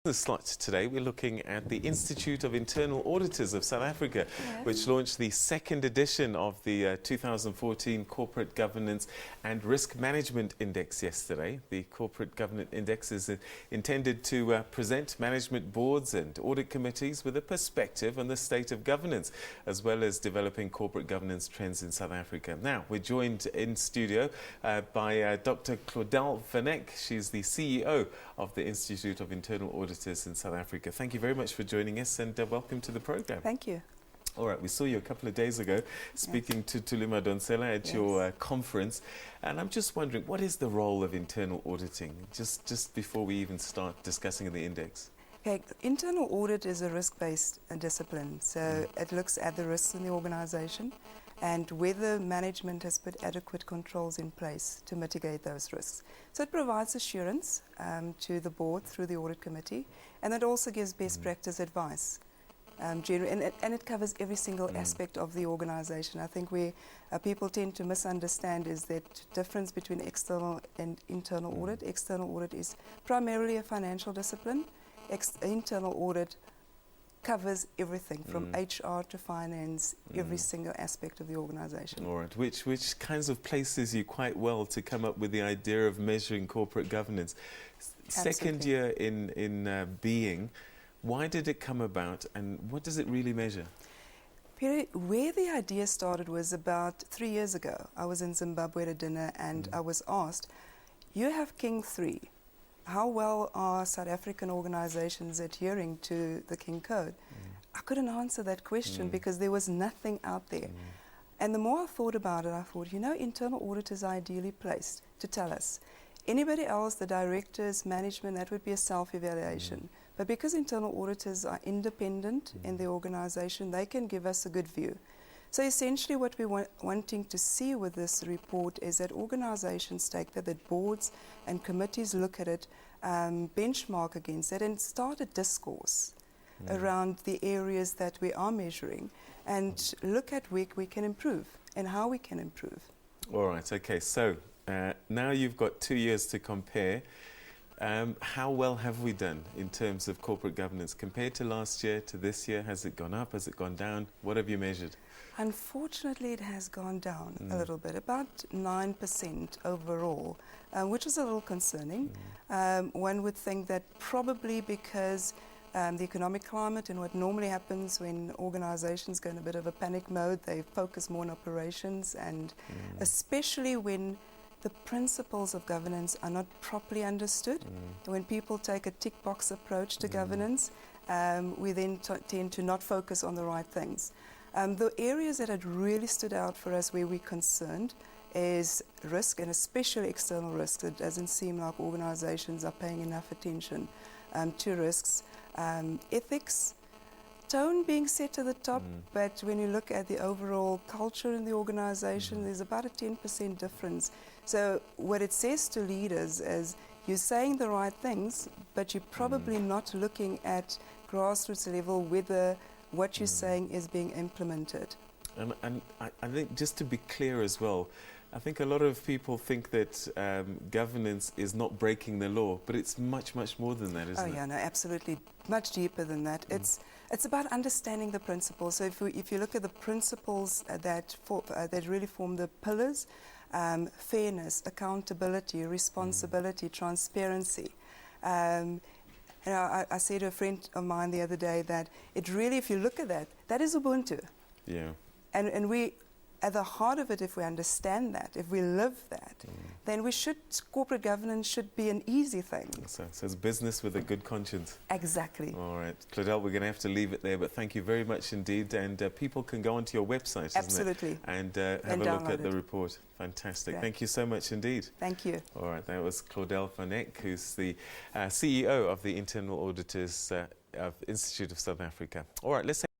The slot today, we're looking at the Institute of Internal Auditors of South Africa, which launched the second edition of the 2014 Corporate Governance and Risk Management Index yesterday. The Corporate Governance Index is intended to present management boards and audit committees with a perspective on the state of governance, as well as developing corporate governance trends in South Africa. Now, we're joined in studio by Dr. Claudelle von Eck. She's the CEO of the Institute of Internal Auditors in South Africa. Thank you very much for joining us, and welcome to the program. Thank you. All right, we saw you a couple of days ago speaking to Tulima Donsela at your conference, and I'm just wondering, what is the role of internal auditing, just before we even start discussing the index? Okay, internal audit is a risk-based discipline, so it looks at the risks in the organization and whether management has put adequate controls in place to mitigate those risks. So it provides assurance to the board through the audit committee, and it also gives best practice advice. And it covers every single aspect of the organization. I think where people tend to misunderstand is that difference between external and internal audit. External audit is primarily a financial discipline. Internal audit covers everything from HR to finance, every single aspect of the organization. All right, which kinds of places you quite well to come up with the idea of measuring corporate governance. Absolutely. Second year in being, why did it come about and what does it really measure? Where the idea started was about 3 years ago. I was in Zimbabwe at a dinner and I was asked, you have King 3. How well are South African organizations adhering to the King Code? I couldn't answer that question because there was nothing out there. And the more I thought about it, I thought, you know, internal auditors are ideally placed to tell us. Anybody else, the directors, management, that would be a self-evaluation. But because internal auditors are independent in the organization, they can give us a good view. So essentially what we're wanting to see with this report is that organizations take that boards and committees look at it, benchmark against it, and start a discourse around the areas that we are measuring and look at where we can improve and how we can improve. All right, okay, so now you've got 2 years to compare. How well have we done in terms of corporate governance compared to last year, to this year? Has it gone up? Has it gone down? What have you measured? Unfortunately, it has gone down a little bit, about 9% overall, which is a little concerning. One would think that probably because the economic climate and what normally happens when organizations go in a bit of a panic mode, they focus more on operations, and especially when the principles of governance are not properly understood. When people take a tick box approach to governance, we then tend to not focus on the right things. The areas that had really stood out for us where we're concerned is risk, and especially external risk. It doesn't seem like organizations are paying enough attention to risks. Ethics, tone being set to the top, but when you look at the overall culture in the organization, there's about a 10% difference. So what it says to leaders is you're saying the right things, but you're probably not looking at grassroots level whether what you're saying is being implemented. And I think, just to be clear as well, I think a lot of people think that governance is not breaking the law, but it's much, much more than that, isn't it? Oh yeah, no, absolutely, much deeper than that. It's about understanding the principles. So if you look at the principles that really form the pillars, fairness, accountability, responsibility, transparency. You know, I said to a friend of mine the other day that it really, if you look at that, that is Ubuntu. Yeah. And we, at the heart of it, if we understand that, if we live that, then corporate governance should be an easy thing. So it's business with a good conscience. Exactly. All right. Claudelle, we're going to have to leave it there, but thank you very much indeed. And people can go onto your website, isn't it? Absolutely. And have a look at the report. Fantastic. Great. Thank you so much indeed. Thank you. All right. That was Claudelle von Eck, who's the CEO of the Internal Auditors of Institute of South Africa. All right. Let's